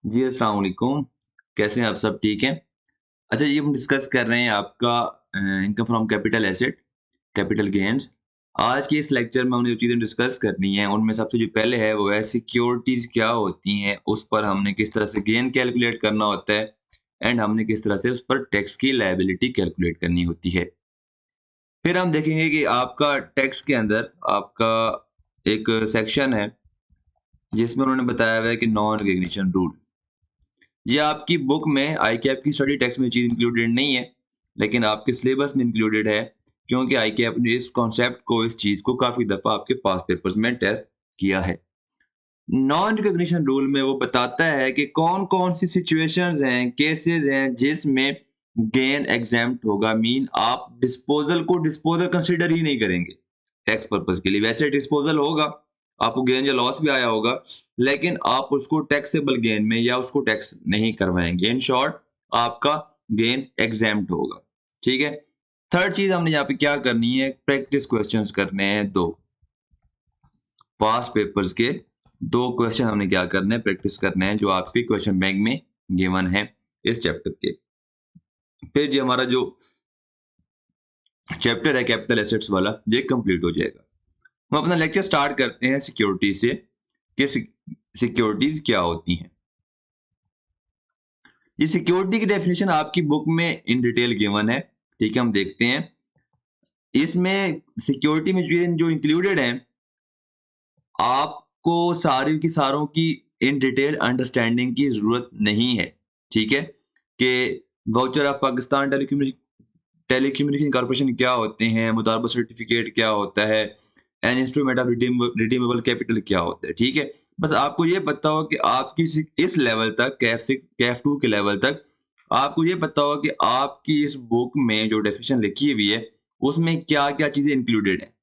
जी, अस्सलाम वालेकुम। कैसे हैं आप सब ठीक हैं? अच्छा ये हम डिस्कस कर रहे हैं आपका income from capital asset, capital gains. आज के इस लेक्चर में हमने जो चीज़ें डिस्कस करनी है, उनमें सबसे जो पहले है वो है सिक्योरिटीज़ क्या होती हैं, उस पर हमने किस तरह से गेन कैलकुलेट करना होता है एंड हमने किस तरह से उस पर टैक्स की लायबिलिटी कैलकुलेट करनी होती है। फिर हम देखेंगे कि आपका टैक्स के अंदर आपका एक सेक्शन है, जिसमें उन्होंने बताया हुआ है कि नॉन रिकग्निशन रूल। ये आपकी बुक में आईकैप की स्टडी टेक्स्ट में चीज़ इंक्लूडेड नहीं है, लेकिन आपके सिलेबस में इंक्लूडेड है, क्योंकि आईकैप ने इस कॉन्सेप्ट को, इस चीज़ को काफ़ी दफ़ा आपके पास पेपर्स में टेस्ट किया है। नॉन रिकॉग्निशन रूल में वो बताता है कि कौन-कौन सी सिचुएशंस हैं, केसेस हैं जिसमें गेन एग्ज़ेम्प्ट होगा, मीन आप डिस्पोज़ल को डिस्पोज़ल कंसीडर ही नहीं करेंगे, टैक्स पर्पज़ के लिए। वैसे डिस्पोज़ल होगा, आपको गेन या लॉस भी आया होगा, लेकिन आप उसको टैक्सेबल गेन में या उसको टैक्स नहीं करवाएँगे। इन शॉर्ट आपका गेन एग्ज़ेम्प्ट होगा, ठीक है? थर्ड चीज़ हमने यहाँ पे क्या करनी है, प्रैक्टिस क्वेश्चंस करने हैं 2। पास्ट पेपर्स के 2 क्वेश्चन हमने क्या करने हैं, प्रैक्टिस करने हैं, जो आपके क्वेश्चन बैंक में गिवन है इस चैप्टर के। फिर ये हमारा जो चैप्टर है कैपिटल एसेट्स वाला, ये कंप्लीट हो जाएगा। हम अपना लेक्चर स्टार्ट करते हैं सिक्योरिटी से कि सिक्योरिटीज क्या होती हैं। ये सिक्योरिटी की डेफिनेशन आपकी बुक में इन डिटेल गिवन है, ठीक है? हम देखते हैं। इसमें सिक्योरिटी में जो इंक्लूडेड है, आपको सारी की सारों की इन डिटेल अंडरस्टैंडिंग की ज़रूरत नहीं है, ठीक है? कि voucher of Pakistan telecommunication corporation क्या होते हैं, मुतालबा सर्टिफिकेट क्या होता है, an instrument of redeemable capital क्या होता है, ठीक है? बस आपको ये पता हो कि आपकी इस लेवल तक कैफ 2 के लेवल तक आपको ये पता हो कि आपकी इस बुक में जो डेफिनेशन लिखी हुई है, उसमें क्या-क्या चीज़ें इंक्लूडेड हैं।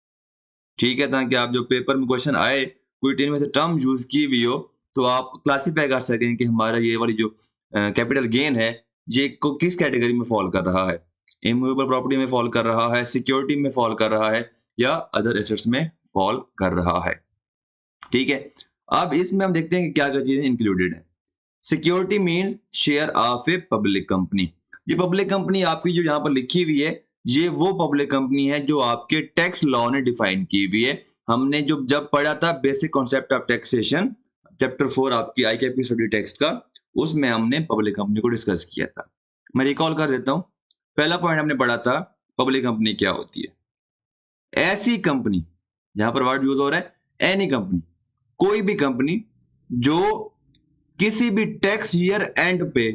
ठीक है, ताकि आप जो पेपर में क्वेश्चन आए, कोई टेन में से टर्म यूज़ की हुई हो, तो आप क्लासिफ़ाई कर सकें कि हमारा ये वाली जो कैपिटल गेन है, ये को किस कैटेगरी में फ़ॉल कर रहा है। इमूवेबल प्रॉपर्टी में फ़ॉल कर रहा है, सिक्योरिटी में फ़ॉल कर रहा है या अदर एसेट्स में फ़ॉल कर रहा है। ठीक है? अब इसमें हम देखते हैं कि क्या-क्या चीज़ें इंक्लूडेड हैं। Security means share of a public company. ये पब्लिक कंपनी आपकी जो यहाँ पर लिखी हुई है, ये वो पब्लिक कंपनी है जो आपके टैक्स लॉ ने डिफाइन की हुई है। हमने जो जब पढ़ा था basic concept of taxation, chapter 4 आपकी आईकैप की स्टडी टेक्स्ट का, उसमें हमने पब्लिक कंपनी को डिस्कस किया था। मैं रिकॉल कर देता हूँ। पहला पॉइंट हमने पढ़ा था, पब्लिक कंपनी क्या होती है? ऐसी कंपनी, यहाँ पर वर्ड यूज़ हो रहा है एनी कंपनी, कोई भी कंपनी जो किसी भी टैक्स ईयर एंड पे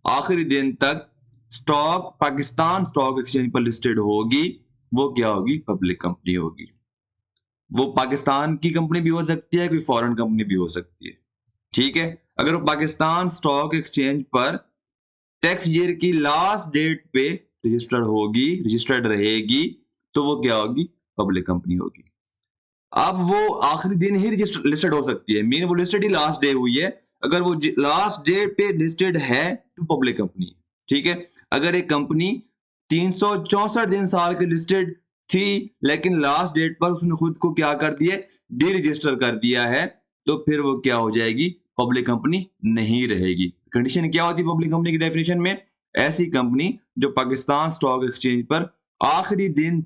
आखिरी दिन तक स्टॉक पाकिस्तान स्टॉक एक्सचेंज पर लिस्टेड होगी, वो क्या होगी? पब्लिक कंपनी होगी। वो पाकिस्तान की कंपनी भी हो सकती है, कोई फॉरेन कंपनी भी हो सकती है। ठीक है? अगर वो पाकिस्तान स्टॉक एक्सचेंज पर टैक्स ईयर की लास्ट डेट पे रजिस्टर्ड रहेगी, तो वो क्या होगी? पब्लिक कंपनी होगी। अब वो आखिरी दिन ही लिस्टेड हो सकती है, मीन वो लिस्टेड ही लास्ट डे हुई है। अगर वो लास्ट डे पे लिस्टेड है तो पब्लिक कंपनी है, ठीक है? अगर एक कंपनी 364 दिन साल की लिस्टेड थी, लेकिन लास्ट डेट पर उसने खुद को क्या कर दिया, डी रजिस्टर कर दिया है, तो फिर वो क्या हो जाएगी? पब्लिक कंपनी नहीं रहेगी। कंडीशन क्या होती है पब्लिक कंपनी की डेफिनेशन में? ऐसी कंपनी जो पाकिस्तान स्टॉक एक्सचेंज पर आखिरी दिन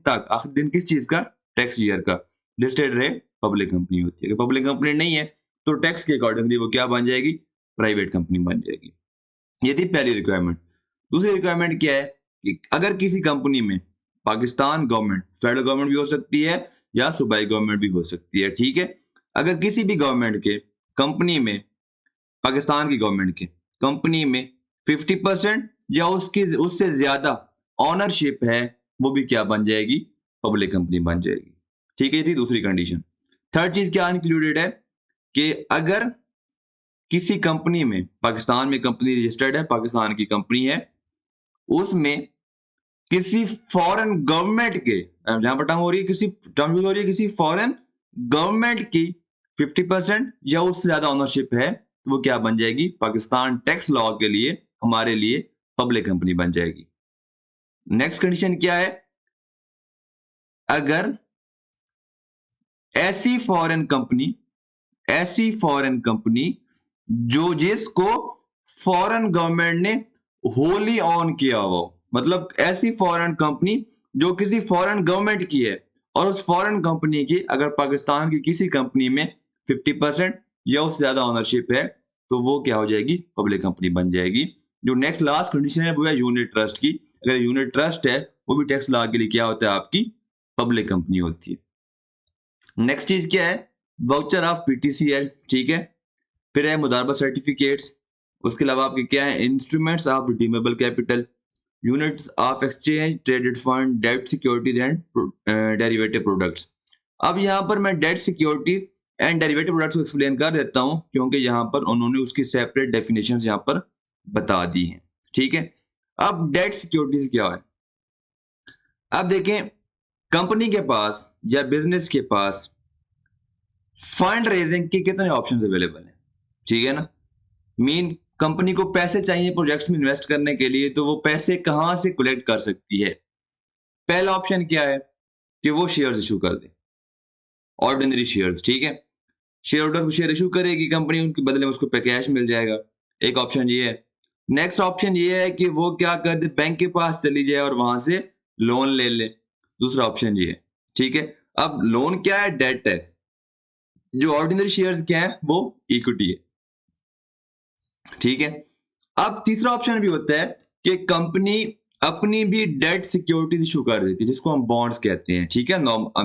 किस चीज का? टैक्स ईयर का लिस्टेड रहे, पब्लिक कंपनी होती है। अगर पब्लिक कंपनी नहीं है, तो टैक्स के अकॉर्डिंगली वो क्या बन जाएगी? प्राइवेट कंपनी बन जाएगी। ये थी पहली रिक्वायरमेंट। दूसरी रिक्वायरमेंट क्या है कि अगर किसी कंपनी में पाकिस्तान गवर्नमेंट, फेडरल गवर्नमेंट भी हो सकती है या सूबाई गवर्नमेंट भी हो सकती है, ठीक है? अगर किसी भी गवर्नमेंट के कंपनी में, पाकिस्तान की गवर्नमेंट के कंपनी में 50% या उसकी उससे ज्यादा ओनरशिप है, वो भी क्या बन जाएगी? पब्लिक कंपनी बन जाएगी। ठीक है, ये थी दूसरी कंडीशन। थर्ड चीज क्या इंक्लूडेड है कि अगर किसी कंपनी में, पाकिस्तान में कंपनी रजिस्टर्ड है, पाकिस्तान की कंपनी है, उसमें किसी फॉरेन गवर्नमेंट के जहां पर टर्म हो रही है, किसी टर्म यूज हो रही है किसी फॉरेन गवर्नमेंट की 50% या उससे ज्यादा ओनरशिप है, तो वो क्या बन जाएगी? पाकिस्तान टैक्स लॉ के लिए, हमारे लिए पब्लिक कंपनी बन जाएगी। नेक्स्ट कंडीशन क्या है? अगर ऐसी फॉरेन कंपनी जो जिसको फॉरेन गवर्नमेंट ने होली ऑन किया हो, मतलब ऐसी फॉरेन कंपनी जो किसी फॉरेन गवर्नमेंट की है और उस फॉरेन कंपनी की अगर पाकिस्तान की किसी कंपनी में 50% या उससे ज्यादा ओनरशिप है तो वो क्या हो जाएगी, पब्लिक कंपनी बन जाएगी। जो नेक्स्ट लास्ट कंडीशन है वो है यूनिट ट्रस्ट की। अगर यूनिट ट्रस्ट है वो भी टैक्स लॉ के लिए क्या होता है, आपकी पब्लिक कंपनी होती है। नेक्स्ट चीज क्या है, वाउचर ऑफ पीटीसीएल, ठीक है। फिर है मुदारबा सर्टिफिकेट्स, उसके अलावा आपके क्या है, instruments of redeemable capital, units of exchange traded fund, debt securities and derivative products. अब यहाँ पर मैं debt securities and derivative products को एक्सप्लेन कर देता हूँ क्योंकि यहाँ पर उन्होंने उसकी सेपरेट डेफिनेशंस यहाँ पर बता दी हैं, ठीक है। अब डेट सिक्योरिटीज क्या है, अब देखें कंपनी के पास या बिजनेस के पास फंड रेजिंग के कितने ऑप्शंस अवेलेबल हैं, ठीक है ना। मीन कंपनी को पैसे चाहिए प्रोजेक्ट्स में इन्वेस्ट करने के लिए, तो वो पैसे कहां से कलेक्ट कर सकती है। पहला ऑप्शन क्या है कि वो शेयर्स इशू कर दे, ऑर्डिनरी शेयर्स, ठीक है। शेयर होल्डर्स को शेयर इशू करेगी कंपनी, उनके बदले में उसको पे कैश मिल जाएगा, एक ऑप्शन ये है। नेक्स्ट ऑप्शन ये है कि वो क्या कर दे, बैंक के पास चली जाए और वहां से लोन ले ले, दूसरा ऑप्शन ये है, ठीक है। अब लोन क्या है, डेट है। जो ऑर्डिनरी शेयर्स क्या है, वो इक्विटी है, ठीक है। अब तीसरा ऑप्शन भी होता है कि कंपनी अपनी भी डेट सिक्योरिटीज इशू कर देती है, जिसको हम बॉन्ड्स कहते हैं, ठीक है।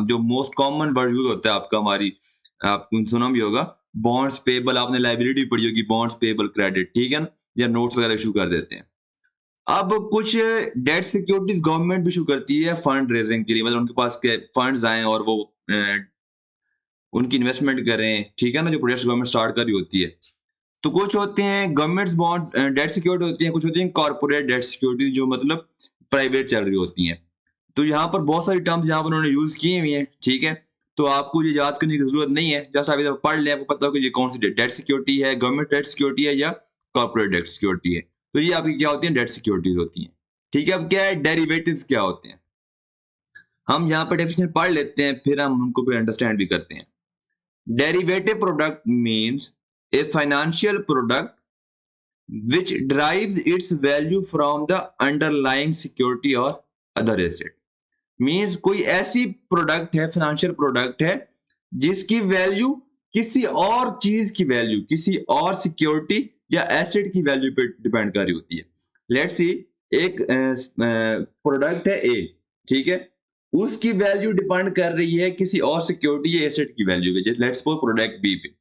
जो मोस्ट कॉमन वर्ड यूज होता है आपका, हमारी आपने सुना भी होगा बॉन्ड्स पेबल, आपने लाइबिलिटी पढ़ी होगी, बॉन्ड्स पेबल क्रेडिट, ठीक है ना, या नोट्स वगैरह इशू कर देते हैं। अब कुछ डेट सिक्योरिटीज गवर्नमेंट भी इशू करती है फंड रेजिंग के लिए, मतलब उनके पास फंड्स आए और वो उनकी इन्वेस्टमेंट करें, ठीक है ना, जो प्रोजेक्ट गवर्नमेंट स्टार्ट कर रही होती है। तो कुछ होते हैं गवर्नमेंट बॉन्ड्स डेट सिक्योरिटी होती है, कुछ होती हैं कॉर्पोरेट डेट सिक्योरिटी जो मतलब प्राइवेट चल रही होती हैं। तो यहाँ पर बहुत सारी टर्म्स यहाँ पर उन्होंने यूज किए हुए हैं, ठीक है। तो आपको ये याद करने की जरूरत नहीं है, जैसा अभी तक पढ़ ले आपको पता हो कि ये कौन सी डेट सिक्योरिटी है, गवर्नमेंट डेट सिक्योरिटी है या कॉर्पोरेट डेट सिक्योरिटी है। तो ये आपकी क्या होती है, डेट सिक्योरिटीज होती हैं, ठीक है। अब क्या है, डेरिवेटिव्स क्या होते हैं, हम यहाँ पर डेफिनेशन पढ़ लेते हैं फिर हम उनको फिर अंडरस्टैंड भी करते हैं। Derivative product means a financial product which derives its value from the underlying security or other asset। Means कोई ऐसी प्रोडक्ट है, फाइनेंशियल प्रोडक्ट है जिसकी वैल्यू किसी और चीज की वैल्यू, किसी और सिक्योरिटी या एसेट की वैल्यू पे डिपेंड कर रही होती है। लेट्स सी एक प्रोडक्ट है ए, ठीक है, उसकी वैल्यू डिपेंड कर रही है किसी और सिक्योरिटी या एसेट की वैल्यू पे। जैसे लेट्स सपोज प्रोडक्ट बी पे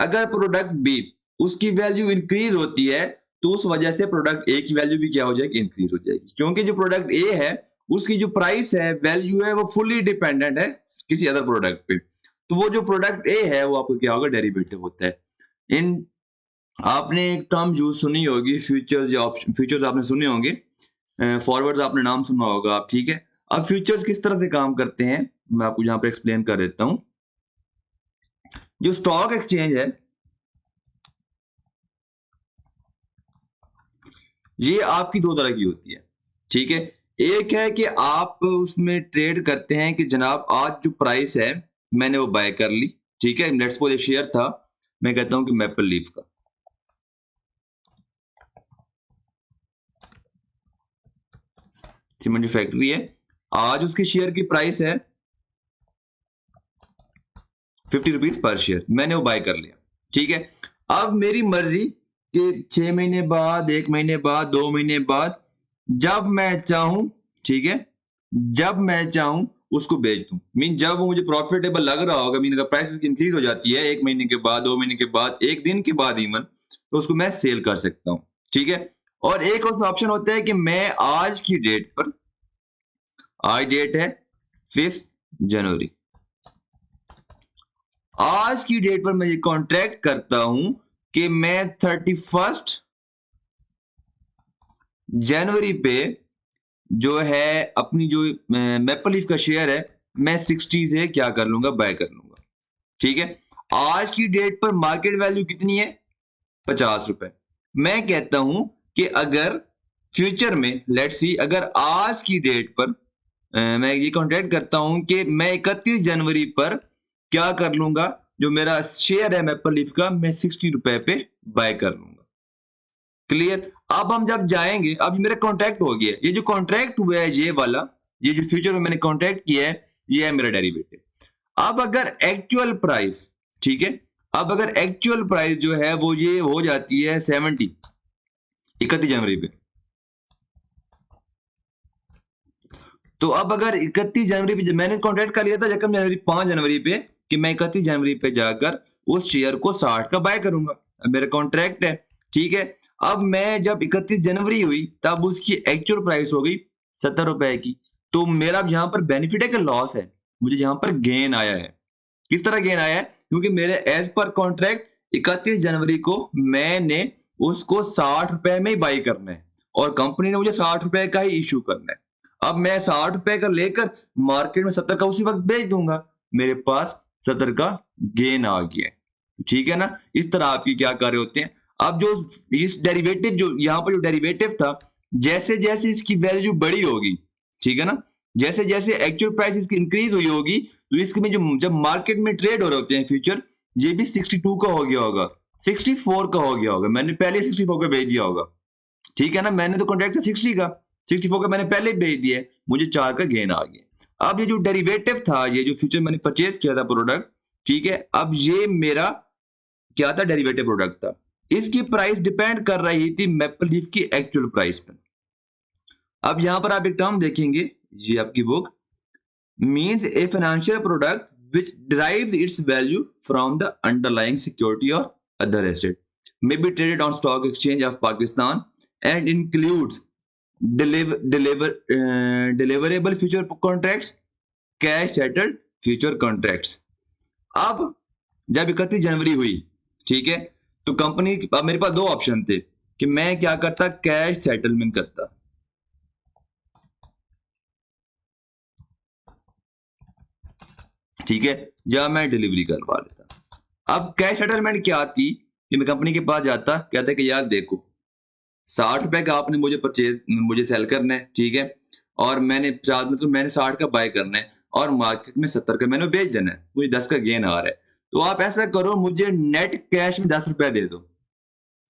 अगर प्रोडक्ट बी उसकी वैल्यू इंक्रीज होती है तो उस वजह से प्रोडक्ट ए की वैल्यू भी क्या हो जाएगी, इंक्रीज हो जाएगी, क्योंकि जो प्रोडक्ट ए है उसकी जो प्राइस है, वैल्यू है, वो फुली डिपेंडेंट है किसी अदर प्रोडक्ट पे। तो वो जो प्रोडक्ट ए है वो आपको क्या होगा, डेरिवेटिव होता है। इन आपने एक टर्म यूज सुनी होगी फ्यूचर्स या ऑप्शन, फ्यूचर्स आपने सुने होंगे, फॉरवर्ड्स आपने नाम सुना होगा आप, ठीक है। अब फ्यूचर्स किस तरह से काम करते हैं मैं आपको यहाँ पे एक्सप्लेन कर देता हूं। जो स्टॉक एक्सचेंज है ये आपकी दो तरह की होती है, ठीक है। एक है कि आप उसमें ट्रेड करते हैं कि जनाब आज जो प्राइस है मैंने वो बाय कर ली, ठीक है। लेट्स सपोज शेयर था, मैं कहता हूं कि मैपल लीफ का, सीमेंट फैक्ट्री है, आज उसके शेयर की प्राइस है 50 रुपीज पर शेयर, मैंने वो बाय कर लिया, ठीक है। अब मेरी मर्जी कि 6 महीने बाद, 1 महीने बाद, 2 महीने बाद, जब मैं चाहूं, ठीक है, जब मैं चाहूं उसको बेच दूं। मीन जब वो मुझे प्रॉफिटेबल लग रहा होगा, मीन अगर प्राइस इंक्रीज हो जाती है 1 महीने के बाद, 2 महीने के बाद, 1 दिन के बाद इवन, तो उसको मैं सेल कर सकता हूं, ठीक है। और एक उसमें ऑप्शन होता है कि मैं आज की डेट पर, आज डेट है 5 जनवरी, आज की डेट पर मैं ये कॉन्ट्रैक्ट करता हूं कि मैं 31 जनवरी पे जो है अपनी जो मैपल लीफ का शेयर है मैं 60 से क्या कर लूंगा, बाय कर लूंगा, ठीक है। आज की डेट पर मार्केट वैल्यू कितनी है, 50 रुपए। मैं कहता हूं कि अगर फ्यूचर में लेट्स सी अगर आज की डेट पर मैं ये कॉन्ट्रैक्ट करता हूं कि मैं 31 जनवरी पर क्या कर लूंगा, जो मेरा शेयर है मैपल लीफ का, मैं 60 रुपए पे बाय कर लूंगा। क्लियर? अब हम जब जाएंगे, अब मेरा कॉन्ट्रैक्ट हो गया, ये जो कॉन्ट्रैक्ट हुआ है ये वाला, ये जो फ्यूचर में मैंने कॉन्ट्रैक्ट किया है, ये है मेरा डेरिवेटिव। अब अगर एक्चुअल प्राइस, ठीक है, अब अगर एक्चुअल प्राइस जो है वो ये हो जाती है 70 31 जनवरी पे, तो अब अगर 31 जनवरी पे मैंने कॉन्ट्रैक्ट कर लिया था जब जनवरी 5 जनवरी पे कि मैं 31 जनवरी पे जाकर उस शेयर को 60 का बाय करूंगा। अब मेरा कॉन्ट्रैक्ट है, ठीक है। अब मैं जब 31 जनवरी हुई तब उसकी एक्चुअल प्राइस हो गई 70 रुपए की। तो मेरा यहाँ पर बेनिफिट है कि लॉस है? मुझे यहाँ पर गेन आया है। किस तरह गेन आया है? क्योंकि मेरे एज पर कॉन्ट्रैक्ट 31 जनवरी को मैंने उसको 60 रुपए में ही बाई करना है और कंपनी ने मुझे 60 रुपए का ही इश्यू करना है। अब मैं 60 रुपए का लेकर मार्केट में 70 का उसी वक्त बेच दूंगा, मेरे पास 70 का गेन आ गया है। ठीक है ना? इस तरह आपकी क्या कार्य होते हैं। अब जो इस डेरिवेटिव, जो यहाँ पर जो डेरिवेटिव था, जैसे जैसे इसकी वैल्यू बड़ी होगी, ठीक है ना, जैसे जैसे एक्चुअल प्राइस इसकी इंक्रीज हुई होगी, तो इसमें जो जब मार्केट में ट्रेड हो रहे होते हैं फ्यूचर, ये भी 62 का हो गया होगा, 64 का हो गया होगा, मैंने पहले 64 का भेज दिया होगा। ठीक है ना, मैंने तो कॉन्ट्रैक्ट था 60 का, 64 का मैंने पहले ही भेज दिया है, मुझे 4 का गेन आ गया। अब ये जो डेरिवेटिव था, ये जो फ्यूचर मैंने परचेज किया था प्रोडक्ट, ठीक है, अब ये मेरा क्या था? डेरिवेटिव प्रोडक्ट था। इसकी प्राइस डिपेंड कर रही थी मैपल लीफ की एक्चुअल प्राइस पर। अब यहां पर आप एक टर्म देखेंगे, ये आपकी book means a financial product which derives its value from the underlying security or other asset, may be traded on stock exchange of Pakistan and includes deliverable future contracts, cash settled future contracts। अब जब 31 जनवरी हुई, ठीक है, तो company, अब मेरे पास दो option थे कि मैं क्या करता, कैश सेटलमेंट करता, ठीक है, या मैं डिलीवरी करवा लेता। अब कैश सेटलमेंट क्या आती कि मैं कंपनी के पास जाता, कहता कि यार देखो 60 रुपए का आपने मुझे सेल करना है, ठीक है, और मैंने 60 का बाय करना है और मार्केट में 70 का मैंने बेच देना है, मुझे 10 का गेन आ रहा है। तो आप ऐसा करो, मुझे नेट कैश में 10 रुपए दे दो।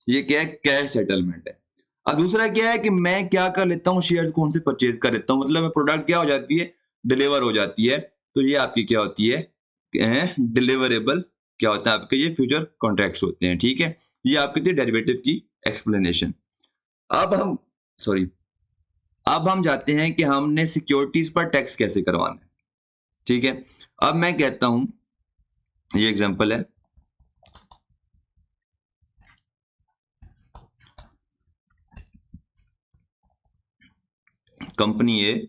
ये क्या है? कैश सेटलमेंट है। अब दूसरा क्या है कि मैं क्या कर लेता हूँ, शेयर्स कौन से परचेज कर लेता हूँ, मतलब प्रोडक्ट क्या हो जाती है, डिलीवर हो जाती है। तो ये आपकी क्या होती है, डिलीवरेबल क्या होता है आपके, ये फ्यूचर कॉन्ट्रैक्ट्स होते हैं, ठीक है। ये आपकी थी डेरिवेटिव की एक्सप्लेनेशन। अब हम सॉरी अब हम जाते हैं कि हमने सिक्योरिटीज पर टैक्स कैसे करवाना है, ठीक है। अब मैं कहता हूं, ये एग्जांपल है, company a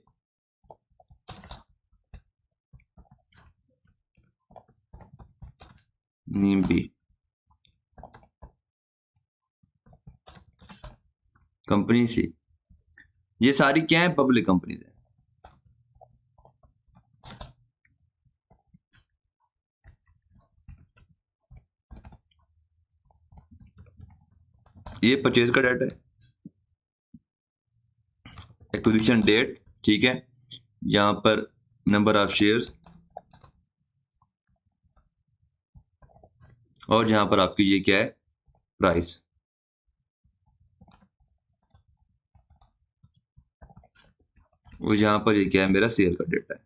name B, company सी, ये सारी क्या है? पब्लिक कंपनीज है। ये परचेज का डेट है, एक्विजिशन डेट, ठीक है, यहां पर नंबर ऑफ शेयर्स, और यहां पर आपकी ये क्या है? प्राइस। और यहां पर ये क्या है? मेरा शेयर का डेटा है,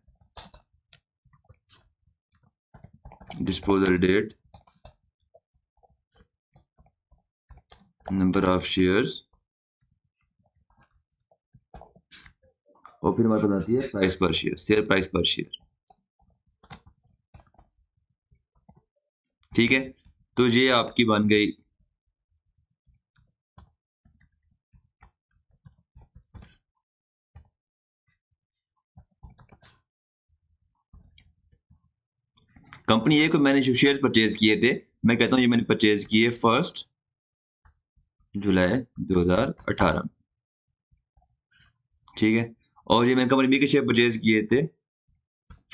disposal date, number of shares, और फिर हमारे पास आती है price per share, share price per share, ठीक है। तो ये आपकी बन गई कंपनी ए को। मैंने जो शेयर परचेज किए थे, मैं कहता हूं ये मैंने परचेज किए 1 जुलाई 2018, ठीक है। और ये मैंने कंपनी बी के शेयर परचेज किए थे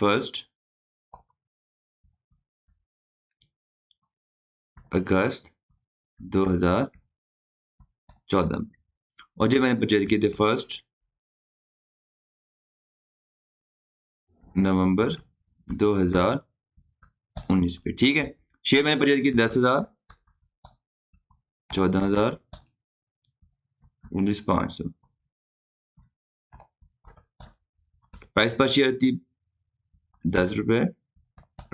1 अगस्त 2014 में, और ये मैंने परचेज किए थे 1 नवंबर 2019 पे, ठीक है। शेयर मैंने परचेज की 10,000, 14,000, 19,500। प्राइस पर शेयर थी 10 रुपए,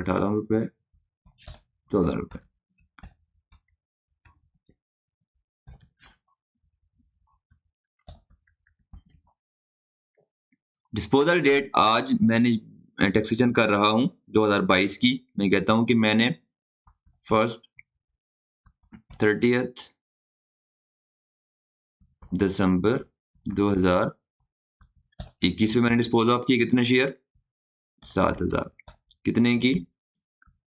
18 रुपए, 14 रुपए। डिस्पोजल डेट आज मैंने टैक्सेशन कर रहा हूं 2022 की। मैं कहता हूं कि मैंने 30 दिसंबर 2021 में मैंने डिस्पोज ऑफ किए कितने शेयर? 7,000। कितने की?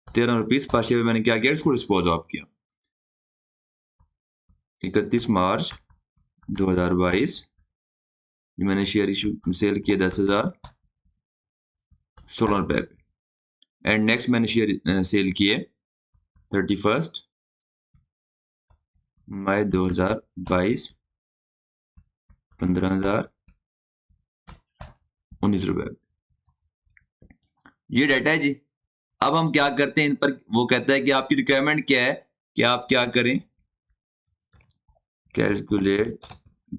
13 रुपीज पर शेयर मैंने क्या किया? इसको डिस्पोज ऑफ किया। 31 मार्च 2022 मैंने शेयर इशू सेल किए 10,000, 16 रुपए पे। एंड नेक्स्ट मैंने शेयर सेल किए 31 मई 2022, 15,019 रुपए। ये डाटा है जी। अब हम क्या करते हैं इन पर, वो कहता है कि आपकी रिक्वायरमेंट क्या है कि आप क्या करें, calculate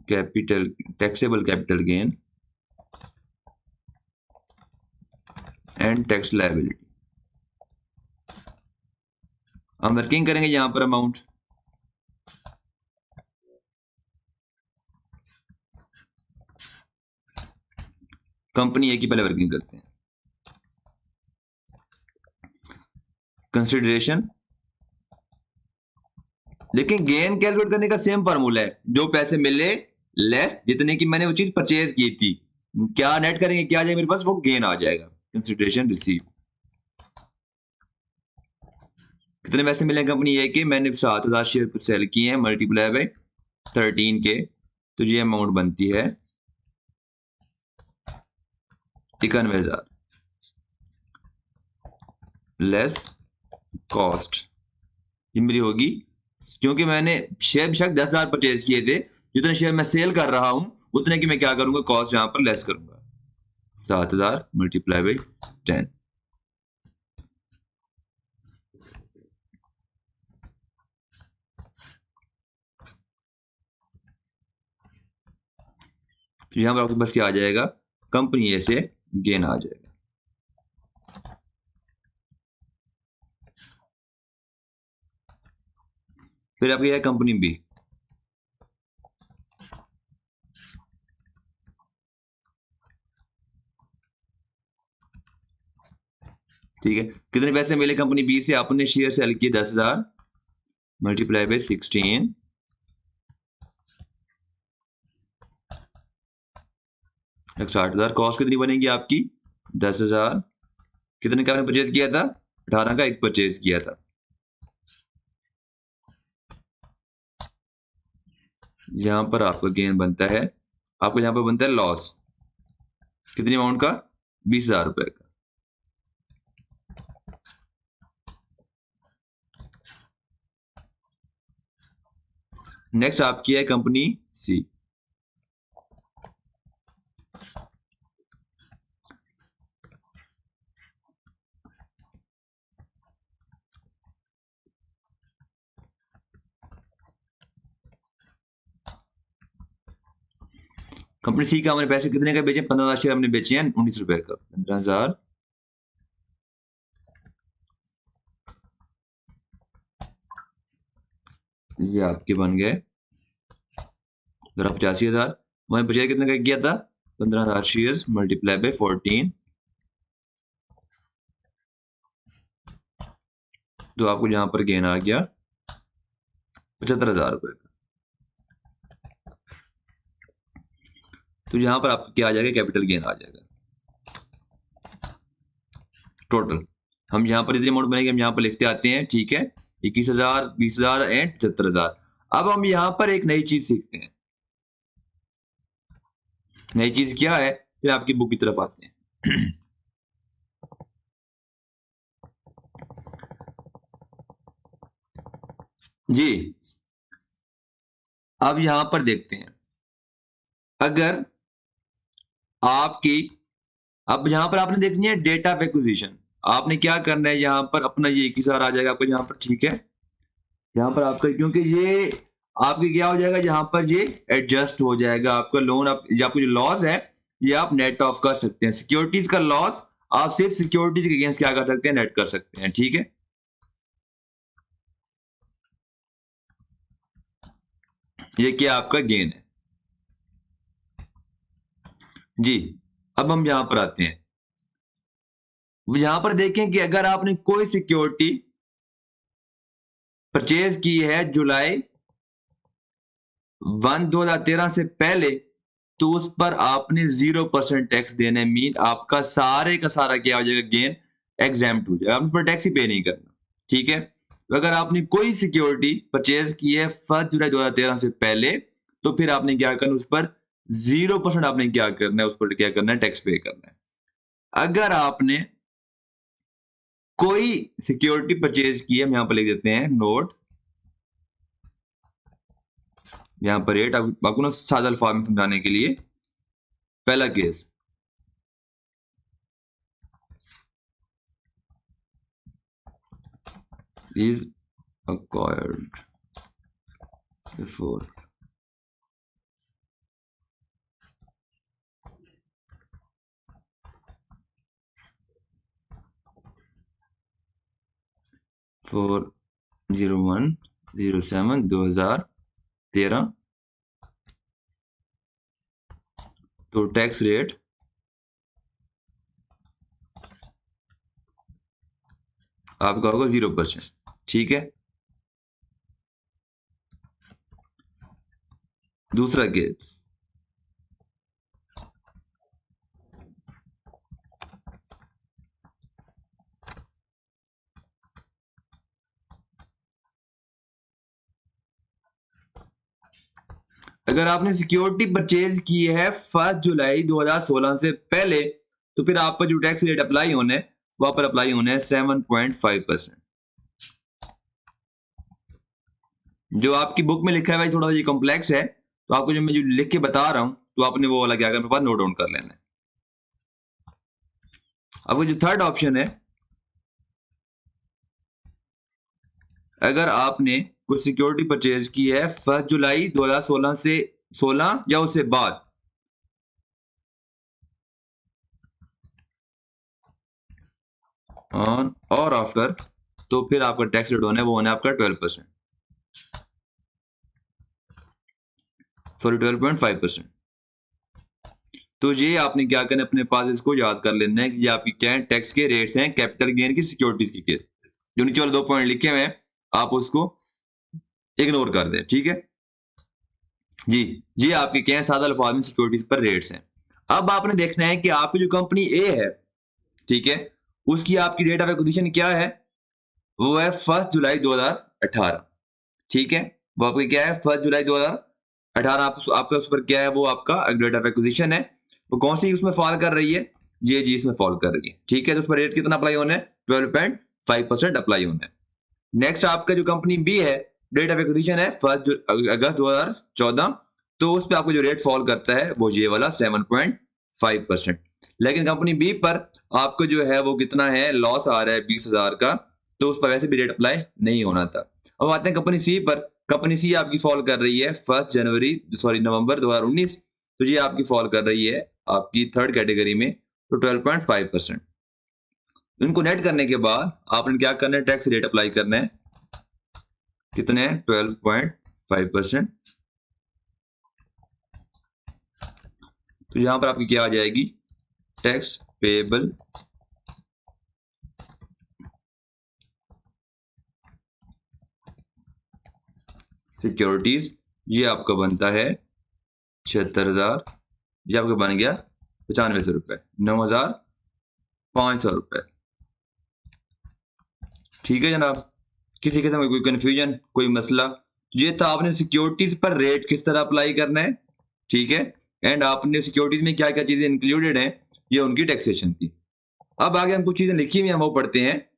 capital taxable capital gain and tax liability. हम वर्किंग करेंगे यहां पर अमाउंट, कंपनी ए की पहले वर्किंग करते हैं। कंसिडरेशन, लेकिन गेन कैलकुलेट करने का सेम फार्मूला है, जो पैसे मिले लेस जितने की मैंने वो चीज परचेज की थी। क्या नेट करेंगे, क्या आ जाएगा मेरे पास? वो गेन आ जाएगा। कंसिडरेशन रिसीव, कितने पैसे मिले कंपनी ए के? मैंने 7,000 शेयर सेल किए हैं, मल्टीप्लाई बाय 13 के, तो ये अमाउंट बनती है 91,000 लेस कॉस्ट। ये मेरी होगी, क्योंकि मैंने शेयर बेशक 10,000 परचेज किए थे, जितने शेयर मैं सेल कर रहा हूं उतने की मैं क्या करूंगा? कॉस्ट यहां पर लेस करूंगा। 7,000 मल्टीप्लाई बाई 10। तो यहां पर आपके पास क्या आ जाएगा? कंपनी ए से गेन आ जाएगा। फिर आपकी है कंपनी बी। ठीक है, कितने पैसे मिले कंपनी बी से? आपने शेयर सेल किए 10,000 मल्टीप्लाई बाई 16, 60,000। कॉस्ट कितनी बनेगी आपकी? 10,000। कितने का आपने परचेज किया था? 18 का एक परचेज किया था। यहां पर आपका गेन बनता है, आपको यहां पर बनता है लॉस। कितनी अमाउंट का? 20,000 रुपए का। नेक्स्ट आपकी है कंपनी सी। कंपनी सी का हमने पैसे कितने का बेचे? 15,000 शेयर हमने बेचे हैं 19 रुपए का। 15,000 ये आपके बन गए 85,000। मैंने परचेज कितने का किया था? 15,000 शेयर्स मल्टीप्लाई बाय 14, तो आपको यहां पर गेन आ गया 75,000 रुपए का। तो यहां पर आपको क्या आ जाएगा? कैपिटल गेन आ जाएगा टोटल। हम यहां पर इतनी अमाउंट बनेगी, हम यहां पर लिखते आते हैं, ठीक है। 21,000, 20,000 एंड 75,000। अब हम यहां पर एक नई चीज सीखते हैं। नई चीज क्या है? फिर आपकी बुक की तरफ आते हैं। जी, अब यहां पर देखते हैं, अगर आपकी, अब यहां पर आपने देखनी है डेट ऑफ एक्विजिशन। आपने क्या करना है, यहाँ पर अपना ये 21,000 आ जाएगा आपको यहाँ पर, ठीक है। यहाँ पर आपका, क्योंकि ये आपके क्या हो जाएगा, यहाँ पर ये एडजस्ट हो जाएगा आपका लोन, आप आपको जो लॉस है ये आप नेट ऑफ कर सकते हैं। सिक्योरिटीज का लॉस आप सिर्फ सिक्योरिटीज के अगेंस्ट क्या कर सकते हैं, नेट कर सकते हैं, ठीक है। ये क्या आपका गेन है जी। अब हम यहां पर आते हैं, यहां पर देखें कि अगर आपने कोई सिक्योरिटी परचेज की है जुलाई 1 2013 से पहले, तो उस पर आपने 0% टैक्स देना है। मीन आपका सारे का सारा क्या हो जाएगा, गेन एग्जैम्प्ट हो जाएगा, आप उस पर टैक्स ही पे नहीं करना, ठीक है। तो अगर आपने कोई सिक्योरिटी परचेज की है 1 जुलाई 2013 से पहले, तो फिर आपने क्या करना, उस पर 0% आपने क्या करना है, उस पर क्या करना है, टैक्स पे करना है। अगर आपने कोई सिक्योरिटी परचेज की है, हम यहां पर लिख देते हैं नोट, यहां पर रेट आपको ना सादा अल्फाज में समझाने के लिए। पहला case, is acquired before for 01/07/2013, तो टैक्स रेट आपका होगा 0%, ठीक है। दूसरा केस, अगर आपने सिक्योरिटी परचेज की है 1 जुलाई 2016 से पहले, तो फिर आप पर जो टैक्स रेट अप्लाई होने हैं, वहां पर अप्लाई होने हैं 7.5%। जो आपकी बुक में लिखा है भाई थोड़ा ये कॉम्प्लेक्स है, तो आपको जो मैं जो लिख के बता रहा हूं, तो आपने वो वाला क्या करना है, नोट डाउन कर लेना है। अब जो थर्ड ऑप्शन है, अगर आपने कुछ सिक्योरिटी परचेज की है 1 जुलाई 2016 से 16 या उससे बाद, ऑन और आफ्टर, तो फिर आपका टैक्स रेट होना है, वो होना है आपका 12%, सॉरी 12.5%। तो ये आपने क्या करना है, अपने पास इसको याद कर लेना है कि ये आपकी क्या है, टैक्स के रेट्स हैं कैपिटल गेन की सिक्योरिटीज की केस। जो नीचे वाले 2 पॉइंट लिखे हुए हैं आप उसको इग्नोर कर दें, ठीक है जी। ये आपके क्या है, सादा अल्फाज में सिक्योरिटीज पर रेट्स हैं। अब आपने देखना है कि आपकी जो कंपनी ए है, ठीक है, उसकी आपकी डेट ऑफ एक्विजिशन क्या है, वो है 1 जुलाई 2018, ठीक है। वो आपकी क्या है, 1 जुलाई 2018, आपका उस पर क्या है, वो आपका डेट ऑफ एक्विजिशन है। वो कौन सी उसमें फॉल कर रही है, ये जी इसमें फॉल कर रही है, ठीक है। तो उस पर रेट कितना अप्लाई होना है, 12.5% अप्लाई होना है। नेक्स्ट आपका जो कंपनी बी है, डेट ऑफ एक्विजिशन है 1 अगस्त 2014, तो उस पर आपको जो रेट फॉल करता है वो ये वाला 7.5%। लेकिन कंपनी बी पर आपको जो है वो कितना है, लॉस आ रहा है 20,000 का, तो उस पर वैसे भी रेट अप्लाई नहीं होना था। अब आते हैं कंपनी सी पर। कंपनी सी आपकी फॉल कर रही है 1 नवंबर 2019, तो ये आपकी फॉल कर रही है आपकी थर्ड कैटेगरी में, तो 12.5%। इनको नेट करने के बाद आपने क्या करना है, टैक्स रेट अप्लाई करना है, कितने हैं, 12.5%। तो यहां पर आपकी क्या आ जाएगी, टैक्स पेएबल सिक्योरिटीज, ये आपका बनता है 76,000, ये आपका बन गया 9500 रुपए, 9,500 रुपए, ठीक है जनाब। किसी किस्म का कोई कंफ्यूजन, कोई मसला, ये था आपने सिक्योरिटीज पर रेट किस तरह अप्लाई करना है, ठीक है। एंड आपने सिक्योरिटीज में क्या क्या चीजें इंक्लूडेड हैं, ये उनकी टैक्सेशन थी। अब आगे हम कुछ चीजें लिखी हुई हैं वो पढ़ते हैं।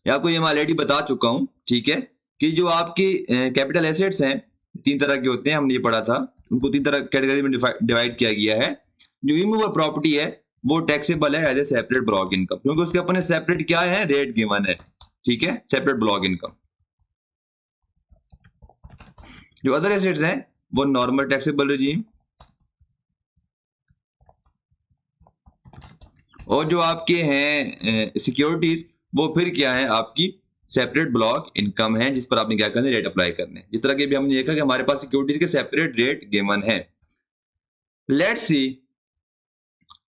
आपको ये मैं ऑलरेडी बता चुका हूं, ठीक है, कि जो आपकी कैपिटल एसेट्स हैं 3 तरह के होते हैं, हमने ये पढ़ा था, उनको 3 तरह कैटेगरी में डिवाइड किया गया है। जो इमूवेबल प्रॉपर्टी है वो टैक्सेबल है as a separate block income, क्योंकि उसके अपने सेपरेट क्या है, रेट गिवन है, ठीक है, सेपरेट ब्लॉक इनकम। जो अदर एसेट्स हैं वो नॉर्मल टैक्सेबल रेजिम, और जो आपके हैं सिक्योरिटीज वो फिर क्या है, आपकी सेपरेट ब्लॉक इनकम है, जिस पर आपने क्या करना है, रेट अप्लाई करने। जिस तरह के भी हमने देखा कि हमारे पास सिक्योरिटीज के सेपरेट रेट गिवन है। लेट्स सी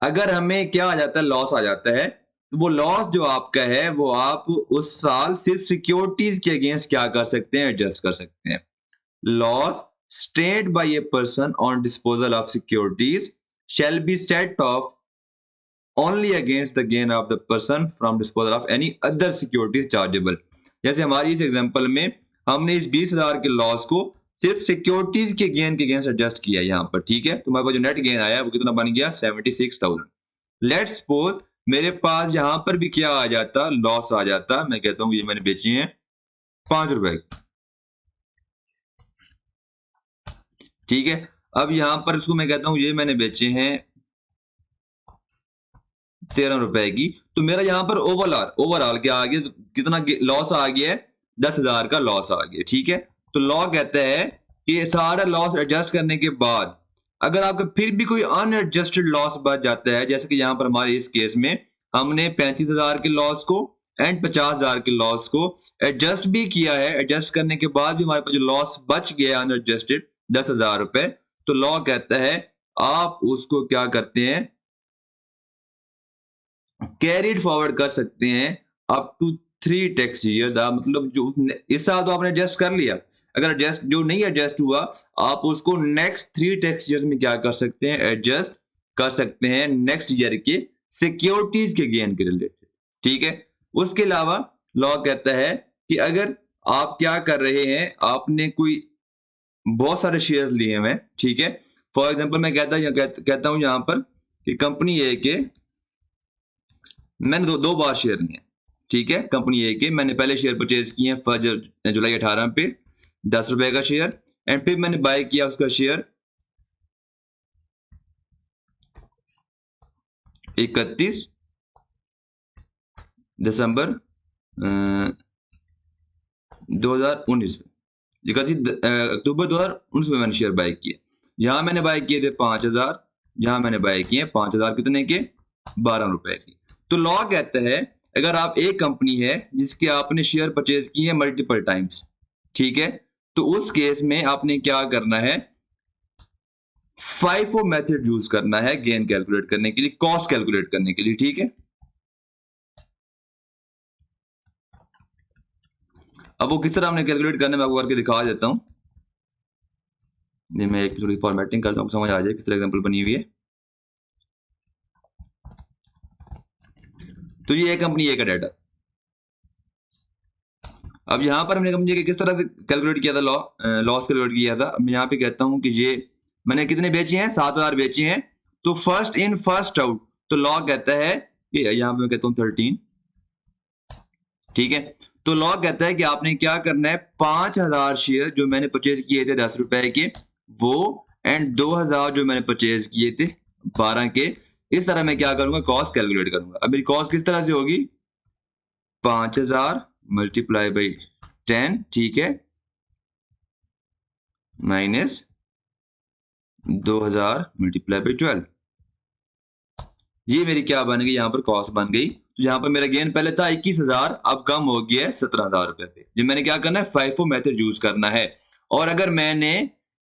अगर हमें क्या आ जाता है, लॉस आ जाता है, तो वो लॉस जो आपका है वो आप उस साल सिर्फ सिक्योरिटीज के अगेंस्ट क्या कर सकते हैं, एडजस्ट कर सकते हैं। Loss stated by a person on disposal of securities shall be set off only against the gain of the person from disposal of any other securities chargeable। जैसे हमारी इस एग्जांपल में हमने इस 20,000 के लॉस को सिर्फ सिक्योरिटीज के गेन के अगेंस्ट एडजस्ट किया यहाँ पर, ठीक है। तो हमारे पास जो नेट गेन आया वो कितना बन गया, 76,000। लेट्स सपोज मेरे पास यहाँ पर भी क्या आ जाता, लॉस आ जाता। मैं कहता हूँ ये मैंने बेची है 5 रुपए की, ठीक है। अब यहाँ पर इसको मैं कहता हूँ ये मैंने बेचे हैं 13 रुपए की, तो मेरा यहाँ पर ओवरऑल क्या आ गया, कितना लॉस आ गया है, 10,000 का लॉस आ गया, ठीक है। तो लॉ कहता है कि सारा लॉस एडजस्ट करने के बाद अगर आपका फिर भी कोई अनएडजस्टेड लॉस बच जाता है, जैसे कि यहाँ पर हमारे इस केस में हमने 35,000 के लॉस को एंड 50,000 के लॉस को एडजस्ट भी किया है, एडजस्ट करने के बाद भी हमारे पास जो लॉस बच गया अनएडजस्टेड 10,000 रुपए, तो लॉ कहता है आप उसको क्या करते हैं, कैरिड फॉरवर्ड कर सकते हैं अप टू 3 टैक्स ईयर्स। आप मतलब जो इस साल तो आपने एडजस्ट कर लिया, अगर एडजस्ट जो नहीं एडजस्ट हुआ आप उसको नेक्स्ट 3 टैक्स ईयर्स में क्या कर सकते हैं, एडजस्ट कर सकते हैं नेक्स्ट ईयर के सिक्योरिटीज के गेन के रिलेटेड, ठीक है। उसके अलावा लॉ कहता है कि अगर आप क्या कर रहे हैं, आपने कोई बहुत सारे शेयर्स लिए हुए हैं, ठीक है। फॉर एग्जाम्पल मैं कहता हूं यहाँ पर कि कंपनी ए के मैंने दो बार शेयर लिए, ठीक है। कंपनी ए के मैंने पहले शेयर परचेज किए हैं 1 जुलाई 18 पे 10 रुपए का शेयर, एंड फिर मैंने बाय किया उसका शेयर 31 दिसंबर 2019 में, 31 अक्टूबर 2019 में मैंने शेयर बाय किए। यहां मैंने बाय किए थे 5,000, यहां मैंने बाय किए 5,000 कितने के, 12 रुपए की। तो लॉ कहता है अगर आप एक कंपनी है जिसके आपने शेयर परचेज किए मल्टीपल टाइम्स, ठीक है, तो उस केस में आपने क्या करना है, FIFO मेथड यूज करना है गेन कैलकुलेट करने के लिए, कॉस्ट कैलकुलेट करने के लिए, ठीक है। अब वो किस तरह हमने कैलकुलेट करने में आपको करके दिखा देता हूं। मैं एक थोड़ी फॉर्मेटिंग करता हूं, समझ आ जाए किस तरह एग्जांपल बनी हुई है। तो ये है कंपनी ए का डाटा। अब यहां पर हमने कंपनी ए किस तरह से कैलकुलेट किया था, लॉस कैलकुलेट किया था। मैं यहां पे कहता हूं कि ये मैंने कितने बेचे हैं, 7,000 बेचे हैं, तो फर्स्ट इन फर्स्ट आउट। तो लॉ कहता है कि यहां पे मैं कहता हूं 13, ठीक है। तो लॉ कहता है कि आपने क्या करना है, 5,000 शेयर जो मैंने परचेज किए थे 10 रुपए के वो, एंड 2,000 जो मैंने परचेज किए थे 12 के, इस तरह मैं क्या करूंगा, कॉस्ट कैलकुलेट करूंगा। अब मेरी कॉस्ट किस तरह से होगी, 5,000 मल्टीप्लाई बाई 10, ठीक है, माइनस 2,000 मल्टीप्लाई बाई 12, ये मेरी क्या बन गई, यहाँ पर कॉस्ट बन गई। तो यहाँ पर मेरा गेन पहले था 21,000, अब कम हो गया है 17,000 रुपए पे। ये मैंने क्या करना है, FIFO मेथड यूज करना है। और अगर मैंने